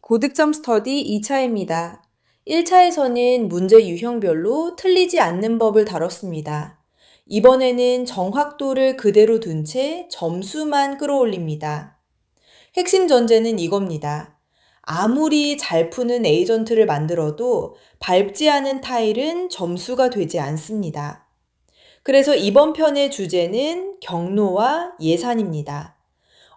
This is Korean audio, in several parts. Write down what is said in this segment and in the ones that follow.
고득점 스터디 2차입니다. 1차에서는 문제 유형별로 틀리지 않는 법을 다뤘습니다. 이번에는 정확도를 그대로 둔 채 점수만 끌어올립니다. 핵심 전제는 이겁니다. 아무리 잘 푸는 에이전트를 만들어도 밟지 않은 타일은 점수가 되지 않습니다. 그래서 이번 편의 주제는 경로와 예산입니다.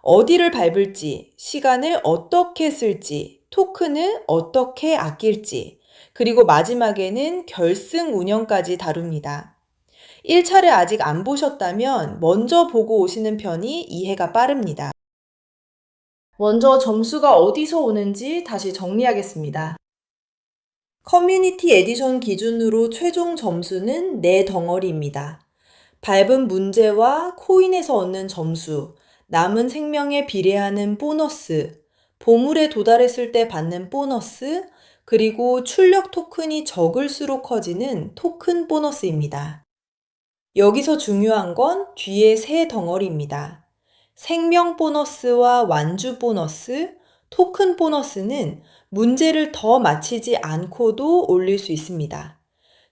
어디를 밟을지, 시간을 어떻게 쓸지, 토큰을 어떻게 아낄지, 그리고 마지막에는 결승 운영까지 다룹니다. 1차를 아직 안 보셨다면 먼저 보고 오시는 편이 이해가 빠릅니다. 먼저 점수가 어디서 오는지 다시 정리하겠습니다. 커뮤니티 에디션 기준으로 최종 점수는 4덩어리입니다. 밟은 문제와 코인에서 얻는 점수, 남은 생명에 비례하는 보너스, 보물에 도달했을 때 받는 보너스, 그리고 출력 토큰이 적을수록 커지는 토큰 보너스입니다. 여기서 중요한 건 뒤에 3덩어리입니다. 생명 보너스와 완주 보너스, 토큰 보너스는 문제를 더 맞히지 않고도 올릴 수 있습니다.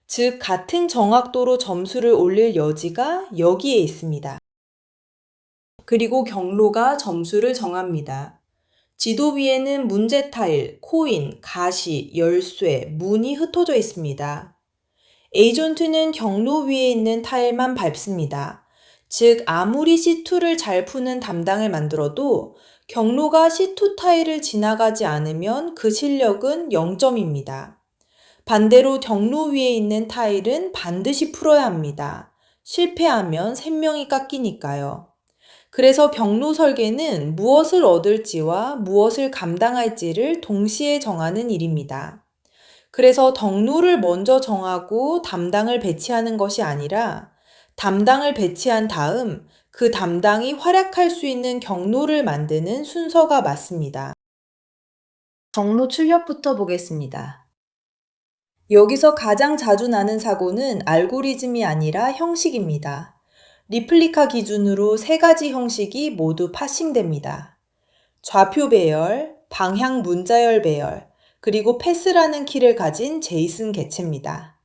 즉, 같은 정확도로 점수를 올릴 여지가 여기에 있습니다. 그리고 경로가 점수를 정합니다. 지도 위에는 문제 타일, 코인, 가시, 열쇠, 문이 흩어져 있습니다. 에이전트는 경로 위에 있는 타일만 밟습니다. 즉, 아무리 C2를 잘 푸는 담당을 만들어도 경로가 C2 타일을 지나가지 않으면 그 실력은 0점입니다. 반대로 경로 위에 있는 타일은 반드시 풀어야 합니다. 실패하면 생명이 깎이니까요. 그래서 경로 설계는 무엇을 얻을지와 무엇을 감당할지를 동시에 정하는 일입니다. 그래서 덕로를 먼저 정하고 담당을 배치하는 것이 아니라 담당을 배치한 다음 그 담당이 활약할 수 있는 경로를 만드는 순서가 맞습니다. 경로 출력부터 보겠습니다. 여기서 가장 자주 나는 사고는 알고리즘이 아니라 형식입니다. 리플리카 기준으로 3가지 형식이 모두 파싱됩니다. 좌표 배열, 방향 문자열 배열, 그리고 패스라는 키를 가진 제이슨 객체입니다.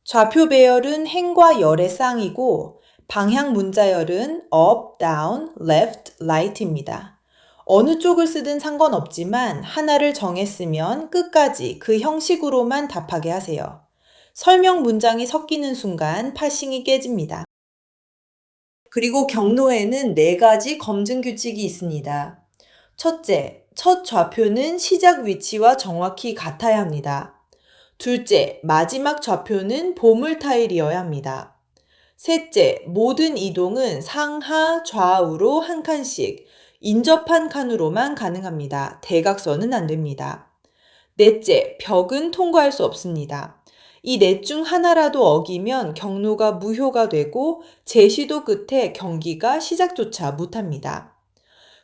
좌표 배열은 행과 열의 쌍이고 방향 문자열은 up, down, left, right입니다. 어느 쪽을 쓰든 상관없지만 하나를 정했으면 끝까지 그 형식으로만 답하게 하세요. 설명 문장이 섞이는 순간 파싱이 깨집니다. 그리고 경로에는 4가지 검증 규칙이 있습니다. 첫째, 첫 좌표는 시작 위치와 정확히 같아야 합니다. 둘째, 마지막 좌표는 보물 타일이어야 합니다. 셋째, 모든 이동은 상하, 좌우로 한 칸씩 인접한 칸으로만 가능합니다. 대각선은 안 됩니다. 넷째, 벽은 통과할 수 없습니다. 이 넷 중 하나라도 어기면 경로가 무효가 되고 제시도 끝에 경기가 시작조차 못합니다.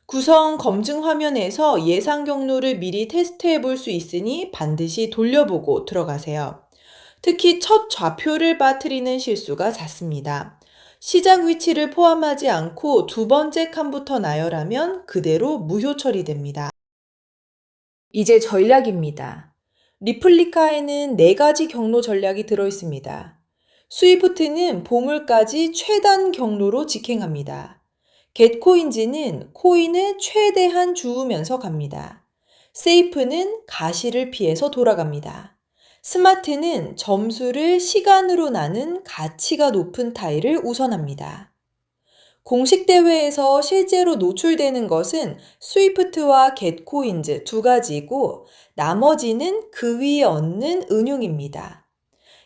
구성 검증 화면에서 예상 경로를 미리 테스트해 볼 수 있으니 반드시 돌려보고 들어가세요. 특히 첫 좌표를 빠뜨리는 실수가 잦습니다. 시작 위치를 포함하지 않고 2번째 칸부터 나열하면 그대로 무효 처리됩니다. 이제 전략입니다. 리플리카에는 4가지 경로 전략이 들어있습니다. 스위프트는 보물까지 최단 경로로 직행합니다. 겟코인즈는 코인을 최대한 주우면서 갑니다. 세이프는 가시를 피해서 돌아갑니다. 스마트는 점수를 시간으로 나눈 가치가 높은 타일을 우선합니다. 공식 대회에서 실제로 노출되는 것은 스위프트와 겟코인즈 2가지이고 나머지는 그 위에 얹는 응용입니다.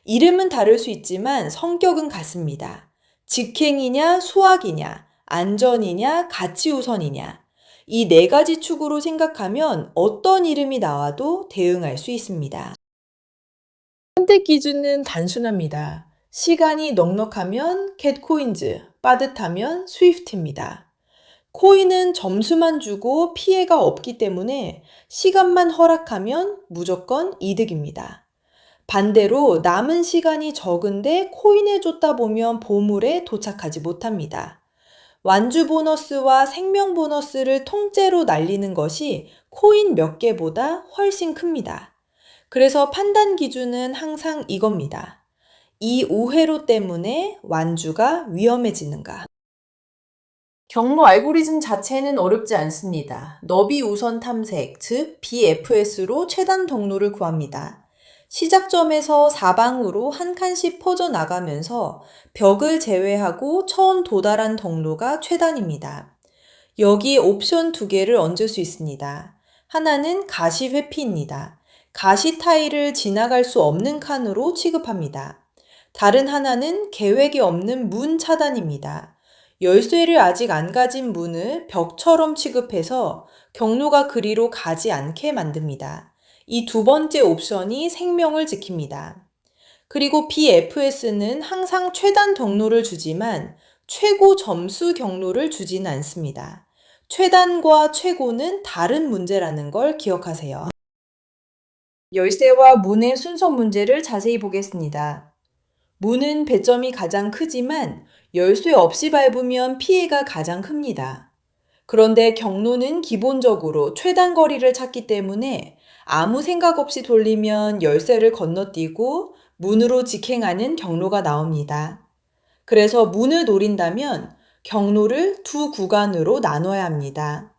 이름은 다를 수 있지만 성격은 같습니다. 직행이냐 소확이냐, 안전이냐 가치 우선이냐, 이 4가지 축으로 생각하면 어떤 이름이 나와도 대응할 수 있습니다. 선택 기준은 단순합니다. 시간이 넉넉하면 겟코인즈, 빠듯하면 스위프트입니다. 코인은 점수만 주고 피해가 없기 때문에 시간만 허락하면 무조건 이득입니다. 반대로 남은 시간이 적은데 코인을 줬다 보면 보물에 도착하지 못합니다. 완주 보너스와 생명 보너스를 통째로 날리는 것이 코인 몇 개보다 훨씬 큽니다. 그래서 판단 기준은 항상 이겁니다. 이 오해로 때문에 완주가 위험해지는가? 경로 알고리즘 자체는 어렵지 않습니다. 너비 우선 탐색, 즉 BFS로 최단 경로를 구합니다. 시작점에서 사방으로 한 칸씩 퍼져나가면서 벽을 제외하고 처음 도달한 경로가 최단입니다. 여기 옵션 두 개를 얹을 수 있습니다. 하나는 가시 회피입니다. 가시 타일을 지나갈 수 없는 칸으로 취급합니다. 다른 하나는 계획이 없는 문 차단입니다. 열쇠를 아직 안 가진 문을 벽처럼 취급해서 경로가 그리로 가지 않게 만듭니다. 이 두 번째 옵션이 생명을 지킵니다. 그리고 BFS는 항상 최단 경로를 주지만 최고 점수 경로를 주지는 않습니다. 최단과 최고는 다른 문제라는 걸 기억하세요. 열쇠와 문의 순서 문제를 자세히 보겠습니다. 문은 배점이 가장 크지만 열쇠 없이 밟으면 피해가 가장 큽니다. 그런데 경로는 기본적으로 최단 거리를 찾기 때문에 아무 생각 없이 돌리면 열쇠를 건너뛰고 문으로 직행하는 경로가 나옵니다. 그래서 문을 노린다면 경로를 두 구간으로 나눠야 합니다.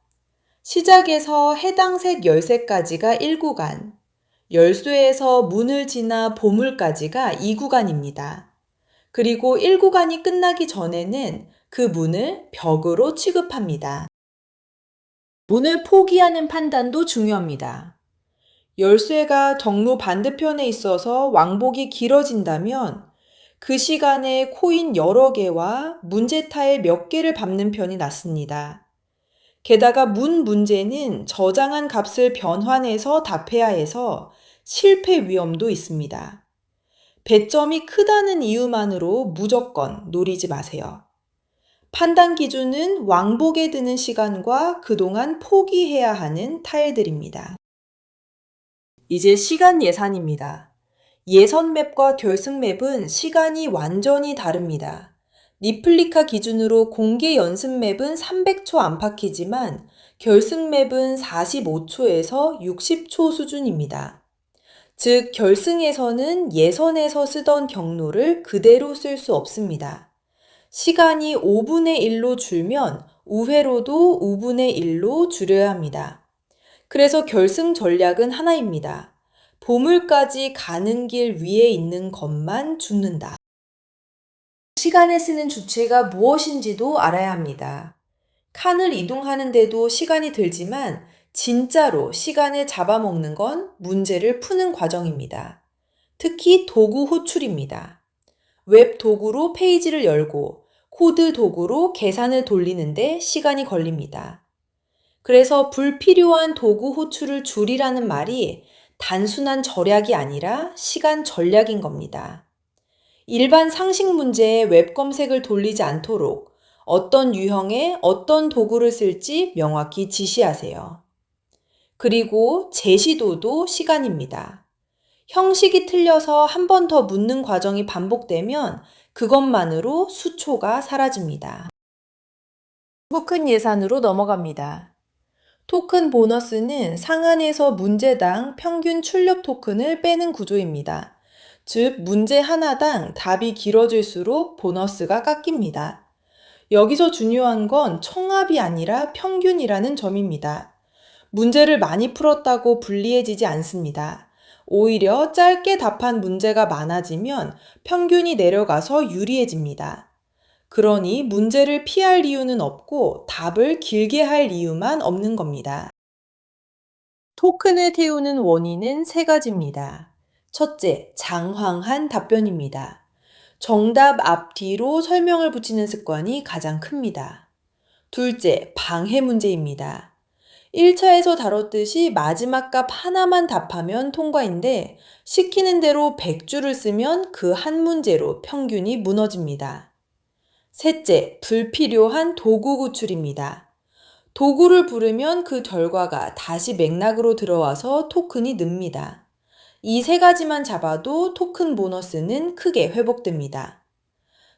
시작에서 해당 색 열쇠까지가 1구간, 열쇠에서 문을 지나 보물까지가 2구간입니다. 그리고 1구간이 끝나기 전에는 그 문을 벽으로 취급합니다. 문을 포기하는 판단도 중요합니다. 열쇠가 경로 반대편에 있어서 왕복이 길어진다면 그 시간에 코인 여러 개와 문제 타일 몇 개를 밟는 편이 낫습니다. 게다가 문 문제는 저장한 값을 변환해서 답해야 해서 실패 위험도 있습니다. 배점이 크다는 이유만으로 무조건 노리지 마세요. 판단 기준은 왕복에 드는 시간과 그동안 포기해야 하는 타일들입니다. 이제 시간 예산입니다. 예선 맵과 결승 맵은 시간이 완전히 다릅니다. 리플리카 기준으로 공개 연습 맵은 300초 안팎이지만 결승 맵은 45초에서 60초 수준입니다. 즉, 결승에서는 예선에서 쓰던 경로를 그대로 쓸 수 없습니다. 시간이 5분의 1로 줄면 우회로도 5분의 1로 줄여야 합니다. 그래서 결승 전략은 하나입니다. 보물까지 가는 길 위에 있는 것만 줍는다. 시간에 쓰는 주체가 무엇인지도 알아야 합니다. 칸을 이동하는데도 시간이 들지만 진짜로 시간을 잡아먹는 건 문제를 푸는 과정입니다. 특히 도구 호출입니다. 웹 도구로 페이지를 열고 코드 도구로 계산을 돌리는데 시간이 걸립니다. 그래서 불필요한 도구 호출을 줄이라는 말이 단순한 절약이 아니라 시간 전략인 겁니다. 일반 상식 문제에 웹 검색을 돌리지 않도록 어떤 유형의 어떤 도구를 쓸지 명확히 지시하세요. 그리고 제시도도 시간입니다. 형식이 틀려서 한 번 더 묻는 과정이 반복되면 그것만으로 수초가 사라집니다. 토큰 예산으로 넘어갑니다. 토큰 보너스는 상한에서 문제당 평균 출력 토큰을 빼는 구조입니다. 즉, 문제 하나당 답이 길어질수록 보너스가 깎입니다. 여기서 중요한 건 총합이 아니라 평균이라는 점입니다. 문제를 많이 풀었다고 불리해지지 않습니다. 오히려 짧게 답한 문제가 많아지면 평균이 내려가서 유리해집니다. 그러니 문제를 피할 이유는 없고 답을 길게 할 이유만 없는 겁니다. 토큰을 태우는 원인은 세 가지입니다. 첫째, 장황한 답변입니다. 정답 앞뒤로 설명을 붙이는 습관이 가장 큽니다. 둘째, 방해 문제입니다. 1차에서 다뤘듯이 마지막 값 하나만 답하면 통과인데 시키는 대로 100줄을 쓰면 그 한 문제로 평균이 무너집니다. 셋째, 불필요한 도구 구출입니다. 도구를 부르면 그 결과가 다시 맥락으로 들어와서 토큰이 늡니다. 이 세 가지만 잡아도 토큰 보너스는 크게 회복됩니다.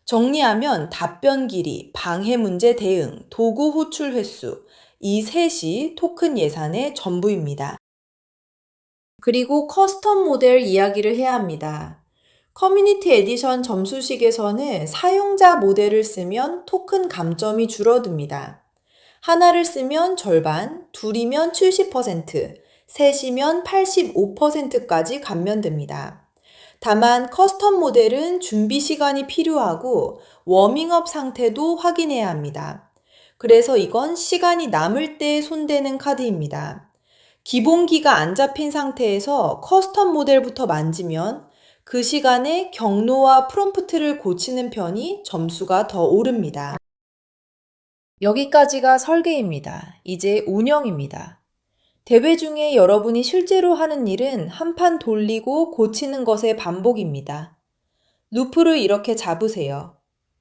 정리하면 답변 길이, 방해 문제 대응, 도구 호출 횟수, 이 셋이 토큰 예산의 전부입니다. 그리고 커스텀 모델 이야기를 해야 합니다. 커뮤니티 에디션 점수식에서는 사용자 모델을 쓰면 토큰 감점이 줄어듭니다. 하나를 쓰면 절반, 둘이면 70%, 셋이면 85%까지 감면됩니다. 다만 커스텀 모델은 준비 시간이 필요하고 워밍업 상태도 확인해야 합니다. 그래서 이건 시간이 남을 때 손대는 카드입니다. 기본기가 안 잡힌 상태에서 커스텀 모델부터 만지면 그 시간에 경로와 프롬프트를 고치는 편이 점수가 더 오릅니다. 여기까지가 설계입니다. 이제 운영입니다. 대회 중에 여러분이 실제로 하는 일은 한 판 돌리고 고치는 것의 반복입니다. 루프를 이렇게 잡으세요.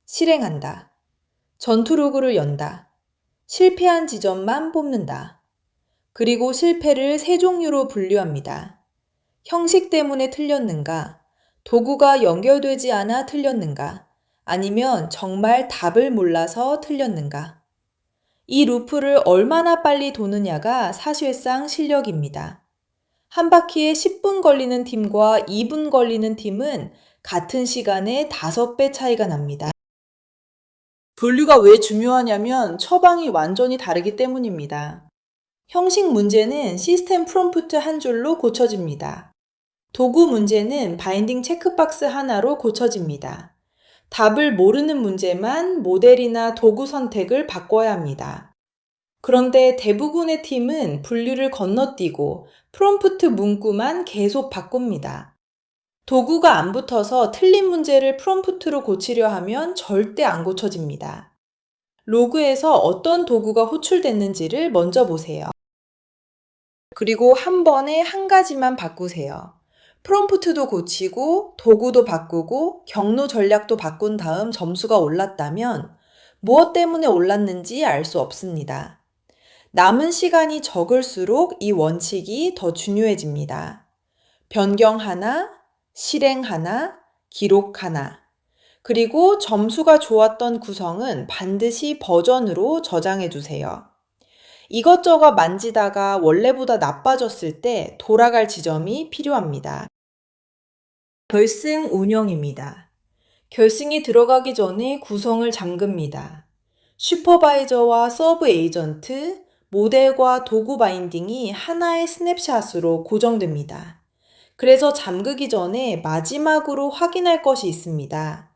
실행한다. 전투 로그를 연다. 실패한 지점만 뽑는다. 그리고 실패를 세 종류로 분류합니다. 형식 때문에 틀렸는가? 도구가 연결되지 않아 틀렸는가? 아니면 정말 답을 몰라서 틀렸는가? 이 루프를 얼마나 빨리 도느냐가 사실상 실력입니다. 한 바퀴에 10분 걸리는 팀과 2분 걸리는 팀은 같은 시간에 5배 차이가 납니다. 분류가 왜 중요하냐면 처방이 완전히 다르기 때문입니다. 형식 문제는 시스템 프롬프트 한 줄로 고쳐집니다. 도구 문제는 바인딩 체크박스 하나로 고쳐집니다. 답을 모르는 문제만 모델이나 도구 선택을 바꿔야 합니다. 그런데 대부분의 팀은 분류를 건너뛰고 프롬프트 문구만 계속 바꿉니다. 도구가 안 붙어서 틀린 문제를 프롬프트로 고치려 하면 절대 안 고쳐집니다. 로그에서 어떤 도구가 호출됐는지를 먼저 보세요. 그리고 한 번에 한 가지만 바꾸세요. 프롬프트도 고치고 도구도 바꾸고 경로 전략도 바꾼 다음 점수가 올랐다면 무엇 때문에 올랐는지 알 수 없습니다. 남은 시간이 적을수록 이 원칙이 더 중요해집니다. 변경 하나, 실행 하나, 기록 하나. 그리고 점수가 좋았던 구성은 반드시 버전으로 저장해 두세요. 이것저것 만지다가 원래보다 나빠졌을 때 돌아갈 지점이 필요합니다. 결승 운영입니다. 결승이 들어가기 전에 구성을 잠급니다. 슈퍼바이저와 서브 에이전트, 모델과 도구 바인딩이 하나의 스냅샷으로 고정됩니다. 그래서 잠그기 전에 마지막으로 확인할 것이 있습니다.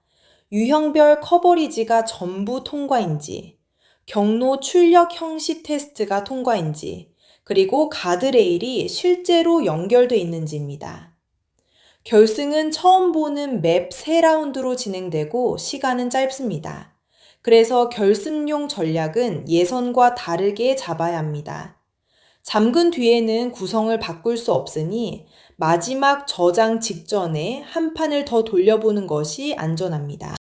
유형별 커버리지가 전부 통과인지, 경로 출력 형식 테스트가 통과인지, 그리고 가드레일이 실제로 연결돼 있는지입니다. 결승은 처음 보는 맵 3라운드로 진행되고 시간은 짧습니다. 그래서 결승용 전략은 예선과 다르게 잡아야 합니다. 잠근 뒤에는 구성을 바꿀 수 없으니 마지막 저장 직전에 한 판을 더 돌려보는 것이 안전합니다.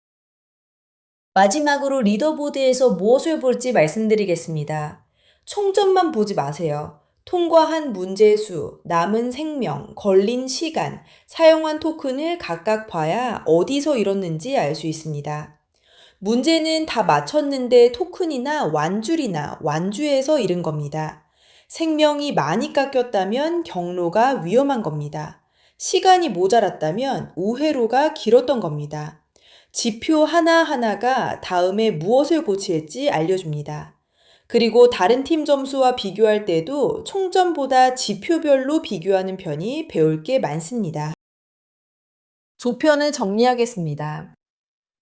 마지막으로 리더보드에서 무엇을 볼지 말씀드리겠습니다. 총점만 보지 마세요. 통과한 문제 수, 남은 생명, 걸린 시간, 사용한 토큰을 각각 봐야 어디서 잃었는지 알 수 있습니다. 문제는 다 맞췄는데 토큰이나 완줄이나 완주에서 잃은 겁니다. 생명이 많이 깎였다면 경로가 위험한 겁니다. 시간이 모자랐다면 우회로가 길었던 겁니다. 지표 하나하나가 다음에 무엇을 고칠지 알려줍니다. 그리고 다른 팀 점수와 비교할 때도 총점보다 지표별로 비교하는 편이 배울 게 많습니다. 조편을 정리하겠습니다.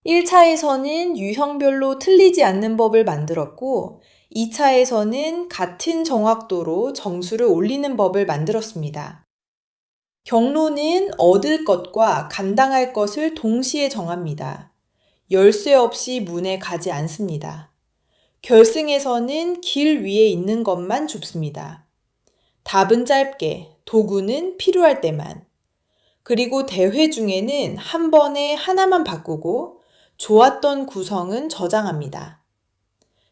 1차에서는 유형별로 틀리지 않는 법을 만들었고 2차에서는 같은 정확도로 점수를 올리는 법을 만들었습니다. 경로는 얻을 것과 감당할 것을 동시에 정합니다. 열쇠 없이 문에 가지 않습니다. 결승에서는 길 위에 있는 것만 줍습니다. 답은 짧게, 도구는 필요할 때만. 그리고 대회 중에는 한 번에 하나만 바꾸고 좋았던 구성은 저장합니다.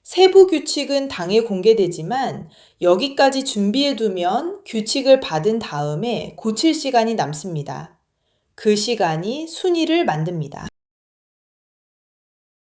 세부 규칙은 당일 공개되지만 여기까지 준비해두면 규칙을 받은 다음에 고칠 시간이 남습니다. 그 시간이 순위를 만듭니다.